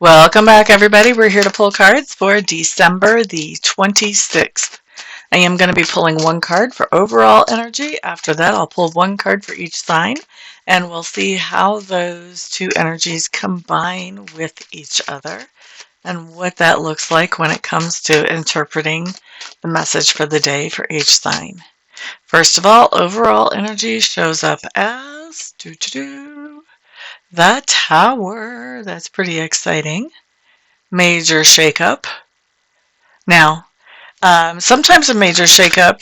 Welcome back, everybody. We're here to pull cards for December the 26th. I am going to be pulling one card for overall energy. After that, I'll pull one card for each sign, and we'll see how those two energies combine with each other and what that looks like when it comes to interpreting the message for the day for each sign. First of all, overall energy shows up as the Tower. That's pretty exciting. Major shakeup. Now, sometimes a major shakeup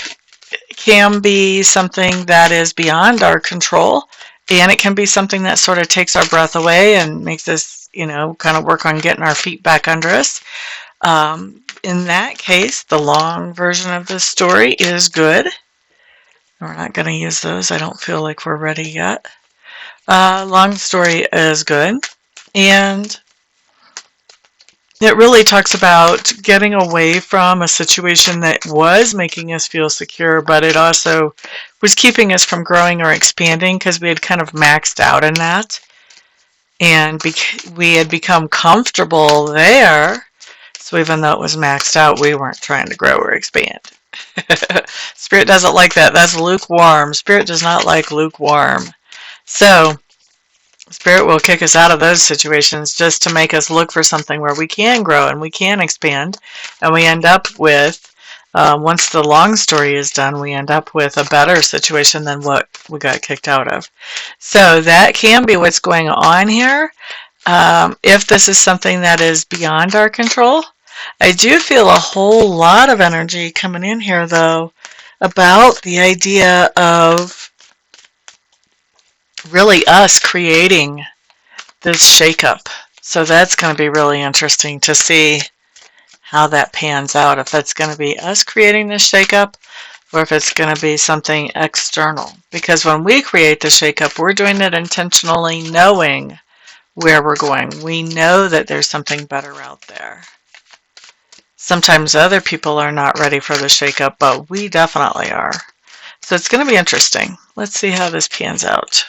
can be something that is beyond our control, and it can be something that sort of takes our breath away and makes us, kind of work on getting our feet back under us. In that case, the long version of this story is good. We're not going to use those. I don't feel like we're ready yet. Long story is good, and it really talks about getting away from a situation that was making us feel secure, but it also was keeping us from growing or expanding because we had kind of maxed out in that, and we had become comfortable there. So even though it was maxed out, we weren't trying to grow or expand. Spirit doesn't like that. That's lukewarm. Spirit does not like lukewarm. So Spirit will kick us out of those situations just to make us look for something where we can grow and we can expand. And we end up with, once the long story is done, we end up with a better situation than what we got kicked out of. So that can be what's going on here. If this is something that is beyond our control, I do feel a whole lot of energy coming in here, though, about the idea of really us creating this shakeup. So that's going to be really interesting to see how that pans out. If that's going to be us creating this shakeup or if it's going to be something external. Because when we create the shakeup, we're doing it intentionally knowing where we're going. We know that there's something better out there. Sometimes other people are not ready for the shakeup, but we definitely are. So it's going to be interesting. Let's see how this pans out.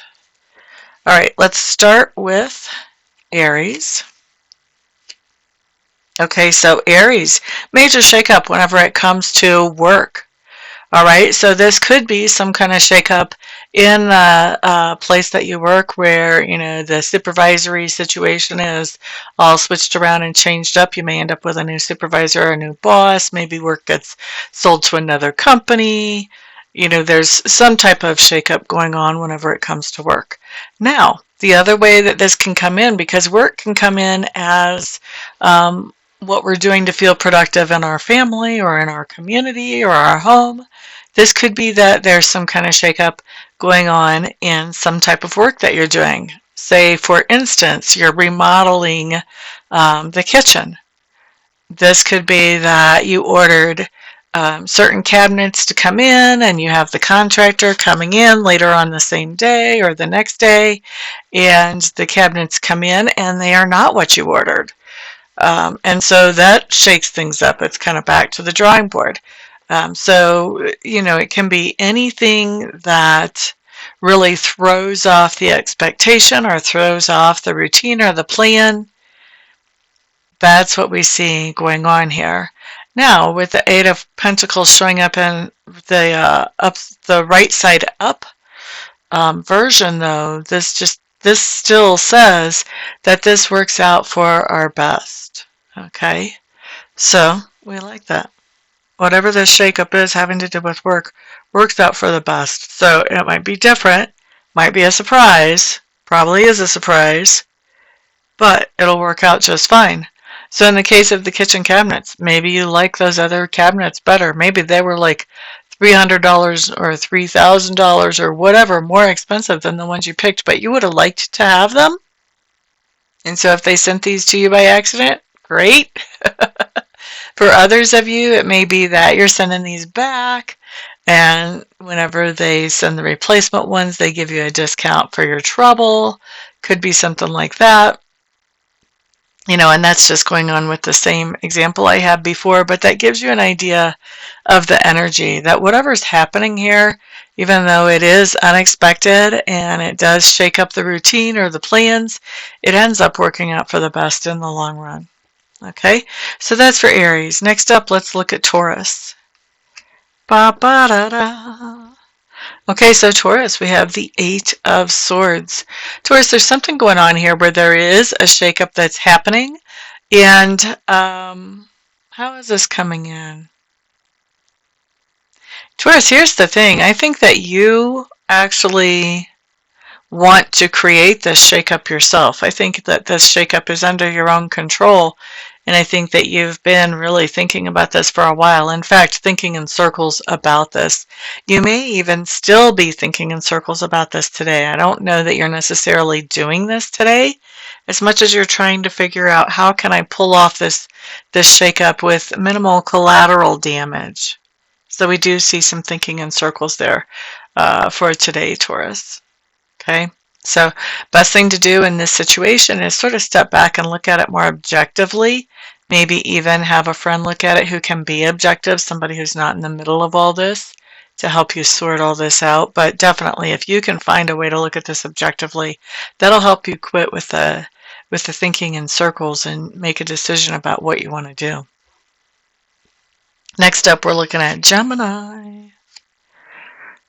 All right, let's start with Aries. Okay, so Aries, major shakeup whenever it comes to work. All right, so this could be some kind of shakeup in the place that you work where, the supervisory situation is all switched around and changed up. You may end up with a new supervisor or a new boss. Maybe work gets sold to another company. There's some type of shakeup going on whenever it comes to work. Now, the other way that this can come in, because work can come in as what we're doing to feel productive in our family or in our community or our home. This could be that there's some kind of shakeup going on in some type of work that you're doing. Say, for instance, you're remodeling the kitchen. This could be that you ordered certain cabinets to come in and you have the contractor coming in later on the same day or the next day, and the cabinets come in and they are not what you ordered. And so that shakes things up. It's kind of back to the drawing board. So it can be anything that really throws off the expectation or throws off the routine or the plan. That's what we see going on here. Now, with the Eight of Pentacles showing up in the right side up version, though, this still says that this works out for our best. Okay, so we like that. Whatever this shakeup is having to do with work works out for the best. So it might be different, might be a surprise, probably is a surprise, but it'll work out just fine. So in the case of the kitchen cabinets, maybe you like those other cabinets better. Maybe they were like $300 or $3,000 or whatever, more expensive than the ones you picked, but you would have liked to have them. And so if they sent these to you by accident, great. For others of you, it may be that you're sending these back, and whenever they send the replacement ones, they give you a discount for your trouble. Could be something like that. And that's just going on with the same example I had before, but that gives you an idea of the energy that whatever's happening here, even though it is unexpected and it does shake up the routine or the plans, it ends up working out for the best in the long run. Okay, so that's for Aries. Next up, let's look at Taurus. Ba-ba-da-da. Okay, so Taurus, we have the Eight of Swords. Taurus, there's something going on here where there is a shakeup that's happening. And how is this coming in? Taurus, here's the thing. I think that you actually want to create this shakeup yourself. I think that this shakeup is under your own control. And I think that you've been really thinking about this for a while. In fact, thinking in circles about this. You may even still be thinking in circles about this today. I don't know that you're necessarily doing this today as much as you're trying to figure out how can I pull off this shakeup with minimal collateral damage. So we do see some thinking in circles there for today, Taurus. Okay, so best thing to do in this situation is sort of step back and look at it more objectively. Maybe even have a friend look at it who can be objective, somebody who's not in the middle of all this to help you sort all this out. But definitely, if you can find a way to look at this objectively, that'll help you quit with the thinking in circles and make a decision about what you want to do. Next up, we're looking at Gemini.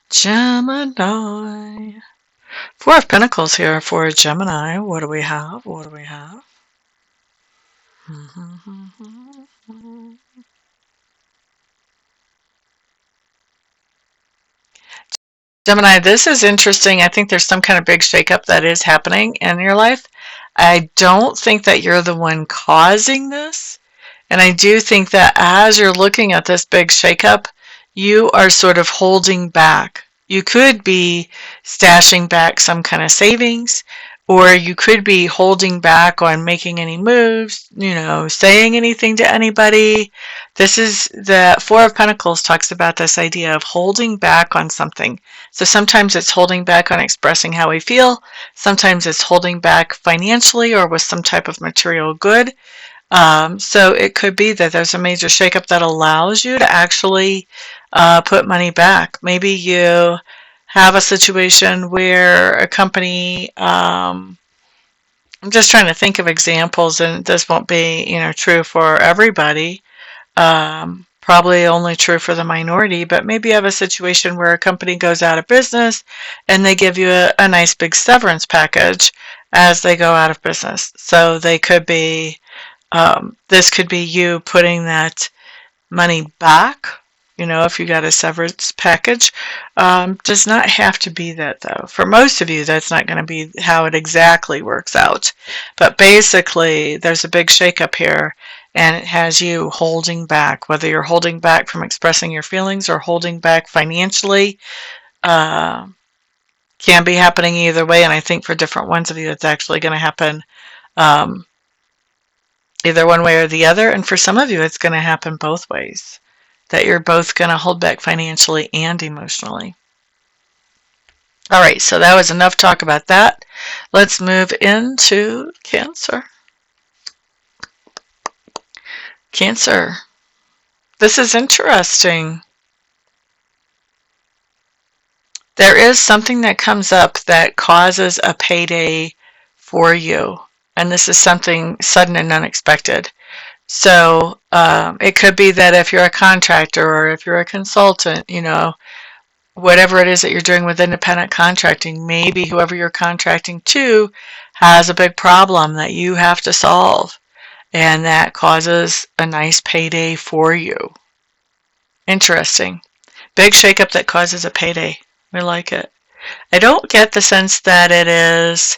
Gemini. Four of Pentacles here for Gemini. What do we have? What do we have? Gemini, this is interesting. I think there's some kind of big shakeup that is happening in your life. I don't think that you're the one causing this. And I do think that as you're looking at this big shakeup, you are sort of holding back. You could be stashing back some kind of savings, or you could be holding back on making any moves, saying anything to anybody. This is the Four of Pentacles talks about this idea of holding back on something. So sometimes it's holding back on expressing how we feel. Sometimes it's holding back financially or with some type of material good. So it could be that there's a major shakeup that allows you to actually put money back. Maybe you have a situation where a company, I'm just trying to think of examples, and this won't be, true for everybody. Probably only true for the minority, but maybe you have a situation where a company goes out of business and they give you a nice big severance package as they go out of business. So they could be this could be you putting that money back, if you got a severance package. Does not have to be that, though. For most of you, that's not going to be how it exactly works out. But basically, there's a big shakeup here, and it has you holding back, whether you're holding back from expressing your feelings or holding back financially. Can be happening either way, and I think for different ones of you, it's actually going to happen either one way or the other, and for some of you, it's going to happen both ways, that you're both going to hold back financially and emotionally. All right, so that was enough talk about that. Let's move into Cancer. Cancer. This is interesting. There is something that comes up that causes a payday for you. And this is something sudden and unexpected. So it could be that if you're a contractor or if you're a consultant, whatever it is that you're doing with independent contracting, maybe whoever you're contracting to has a big problem that you have to solve. And that causes a nice payday for you. Interesting. Big shakeup that causes a payday. We like it. I don't get the sense that it is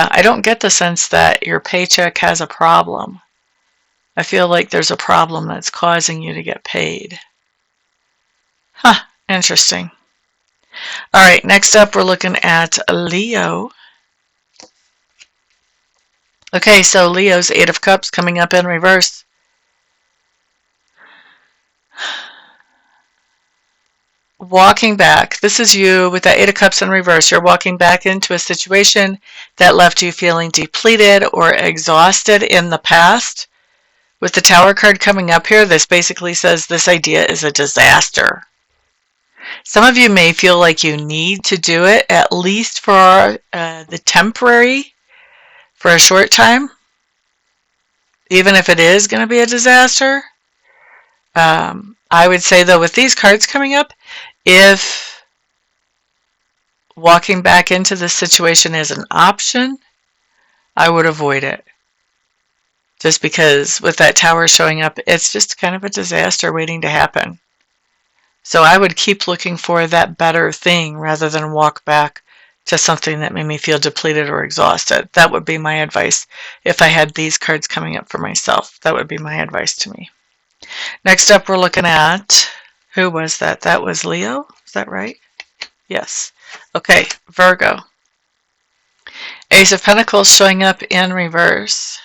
I don't get the sense that your paycheck has a problem. I feel like there's a problem that's causing you to get paid. Interesting. All right, next up we're looking at Leo. Okay, so Leo's Eight of Cups coming up in reverse. walking back. This is you with that Eight of Cups in reverse. You're walking back into a situation that left you feeling depleted or exhausted in the past. With the Tower card coming up here, this basically says this idea is a disaster. Some of you may feel like you need to do it, at least for the temporary, for a short time, even if it is going to be a disaster. I would say, though, with these cards coming up, if walking back into this situation is an option, I would avoid it. Just because with that Tower showing up, it's just kind of a disaster waiting to happen. So I would keep looking for that better thing rather than walk back to something that made me feel depleted or exhausted. That would be my advice if I had these cards coming up for myself. That would be my advice to me. Next up, we're looking at, who was that? That was Leo. Is that right? Yes. Okay, Virgo. Ace of Pentacles showing up in reverse.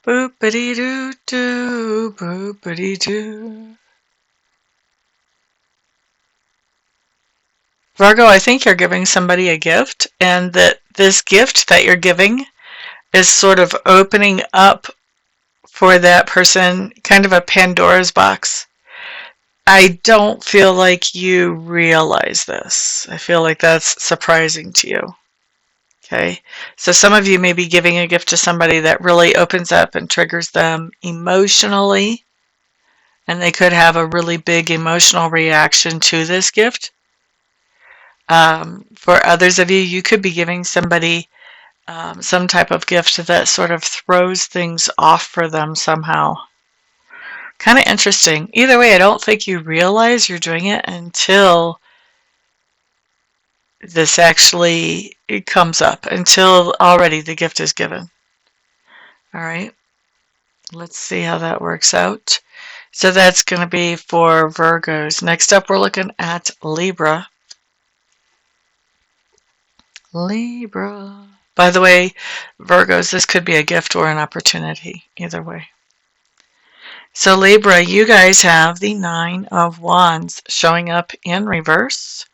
Boopity-doo-doo, boopity-doo. Virgo, I think you're giving somebody a gift, and that this gift that you're giving is sort of opening up for that person, kind of a Pandora's box. I don't feel like you realize this. I feel like that's surprising to you. Okay, so some of you may be giving a gift to somebody that really opens up and triggers them emotionally, and they could have a really big emotional reaction to this gift. For others of you, you could be giving somebody some type of gift that sort of throws things off for them somehow. Kind of interesting. Either way, I don't think you realize you're doing it until this actually comes up, until already the gift is given. All right, let's see how that works out. So that's going to be for Virgos. Next up, we're looking at Libra. Libra. By the way, Virgos, this could be a gift or an opportunity, either way. So Libra, you guys have the Nine of Wands showing up in reverse.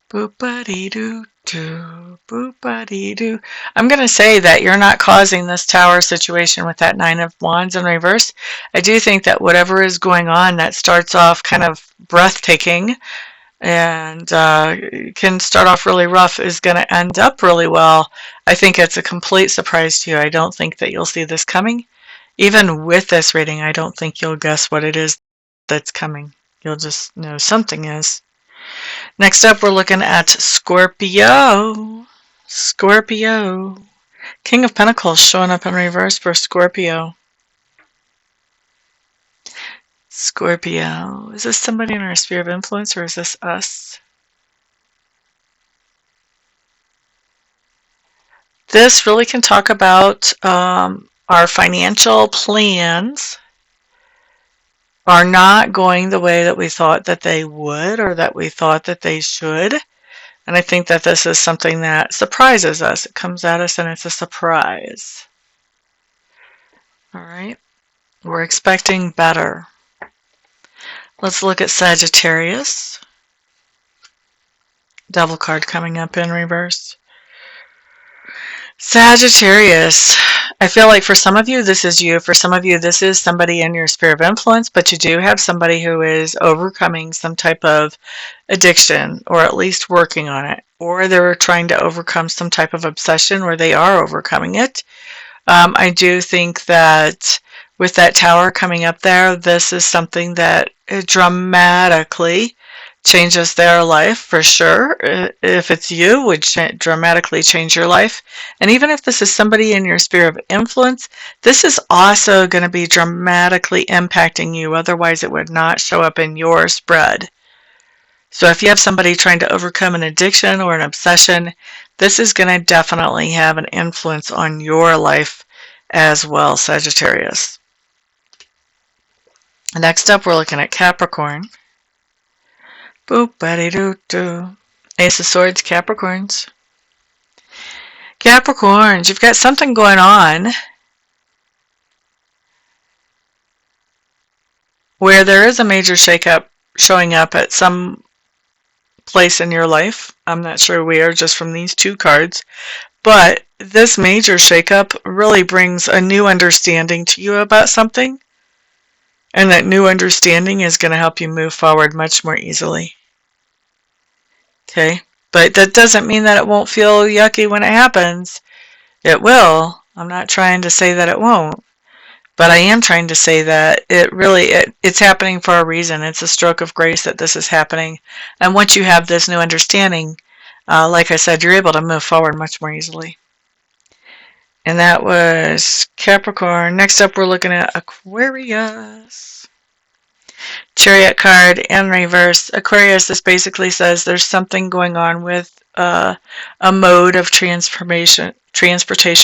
Boop-a-dee-doo-doo, boop-a-dee-doo. I'm going to say that you're not causing this Tower situation with that Nine of Wands in reverse. I do think that whatever is going on that starts off kind of breathtaking and can start off really rough is going to end up really well. I think it's a complete surprise to you. I don't think that you'll see this coming. Even with this reading, I don't think you'll guess what it is that's coming. You'll just know something is. Next up, we're looking at Scorpio. Scorpio. King of Pentacles showing up in reverse for Scorpio. Scorpio. Is this somebody in our sphere of influence, or is this us? This really can talk about our financial plans are not going the way that we thought that they would, or that we thought that they should. And I think that this is something that surprises us. It comes at us and it's a surprise. All right. We're expecting better. Let's look at Sagittarius. Devil card coming up in reverse. Sagittarius. I feel like for some of you, this is you. For some of you, this is somebody in your sphere of influence, but you do have somebody who is overcoming some type of addiction, or at least working on it, or they're trying to overcome some type of obsession, or they are overcoming it. I do think that with that Tower coming up there, this is something that dramatically changes their life for sure. If it's you, would dramatically change your life. And even if this is somebody in your sphere of influence, this is also going to be dramatically impacting you. Otherwise, it would not show up in your spread. So if you have somebody trying to overcome an addiction or an obsession, this is going to definitely have an influence on your life as well, Sagittarius. Next up, we're looking at Capricorn. Boop-a-dee-doo-doo. Ace of Swords, Capricorns. Capricorns, you've got something going on where there is a major shakeup showing up at some place in your life. I'm not sure where, just from these two cards. But this major shakeup really brings a new understanding to you about something. And that new understanding is going to help you move forward much more easily. Okay? But that doesn't mean that it won't feel yucky when it happens. It will. I'm not trying to say that it won't. But I am trying to say that it's happening for a reason. It's a stroke of grace that this is happening. And once you have this new understanding, like I said, you're able to move forward much more easily. And that was Capricorn. Next up, we're looking at Aquarius. Chariot card in reverse. Aquarius, this basically says there's something going on with a mode of transportation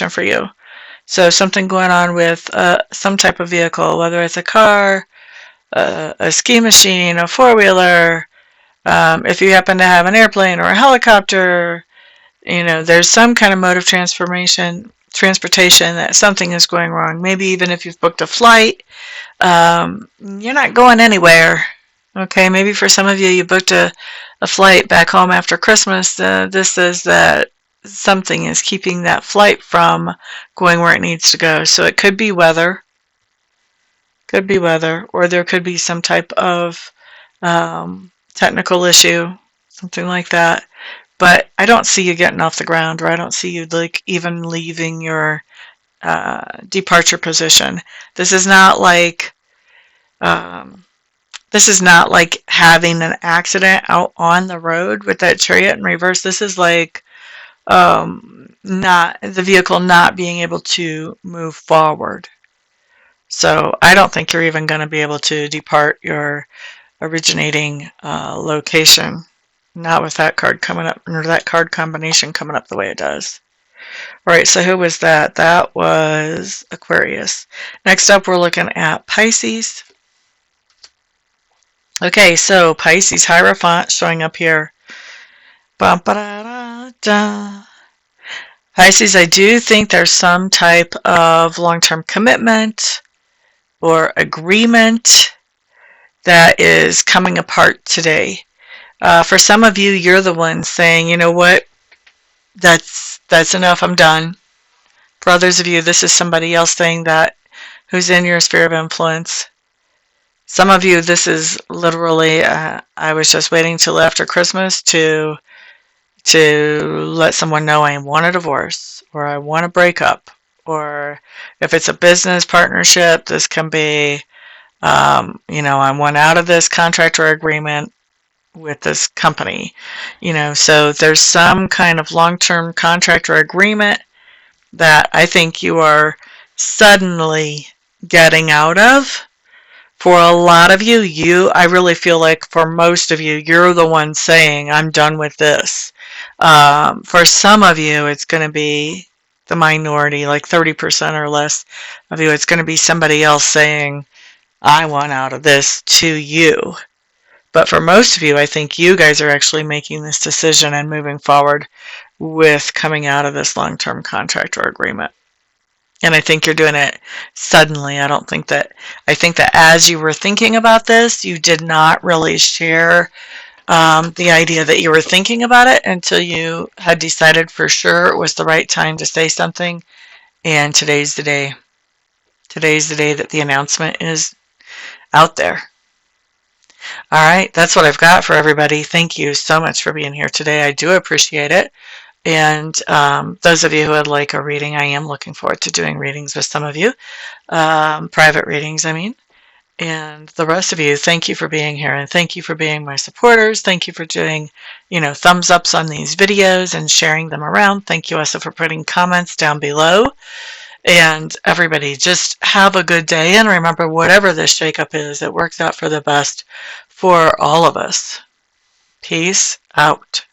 for you. So something going on with some type of vehicle, whether it's a car, a ski machine, a four-wheeler, if you happen to have an airplane or a helicopter, there's some kind of mode of transportation that something is going wrong. Maybe even if you've booked a flight, you're not going anywhere. Okay, maybe for some of you, you booked a flight back home after Christmas. This says that something is keeping that flight from going where it needs to go. So it could be weather. Or there could be some type of technical issue, something like that. But I don't see you getting off the ground, or I don't see you even leaving your departure position. This is not like having an accident out on the road with that chariot in reverse. This is like not the vehicle not being able to move forward. So I don't think you're even going to be able to depart your originating location. Not with that card coming up, or that card combination coming up the way it does. All right, so who was that? That was Aquarius. Next up, we're looking at Pisces. Okay, so Pisces Hierophant showing up here. Pisces, I do think there's some type of long-term commitment or agreement that is coming apart today. For some of you, you're the one saying, you know what, that's enough, I'm done. For others of you, this is somebody else saying that who's in your sphere of influence. Some of you, this is literally, I was just waiting till after Christmas to let someone know I want a divorce, or I want to break up. Or if it's a business partnership, this can be, I want out of this contract or agreement with this company. So there's some kind of long-term contract or agreement that I think you are suddenly getting out of. For a lot of you, I really feel like for most of you, you're the one saying, I'm done with this. For some of you, it's going to be the minority, like 30% or less of you. It's going to be somebody else saying, I want out of this to you. But for most of you, I think you guys are actually making this decision and moving forward with coming out of this long-term contract or agreement. And I think you're doing it suddenly. I think that as you were thinking about this, you did not really share the idea that you were thinking about it until you had decided for sure it was the right time to say something. And today's the day. Today's the day that the announcement is out there. All right, that's what I've got for everybody. Thank you so much for being here today. I do appreciate it. And those of you who would like a reading, I am looking forward to doing readings with some of you. Private readings, I mean. And the rest of you, thank you for being here. And thank you for being my supporters. Thank you for doing, thumbs ups on these videos and sharing them around. Thank you also for putting comments down below. And everybody, just have a good day. And remember, whatever this shakeup is, it works out for the best for all of us. Peace out.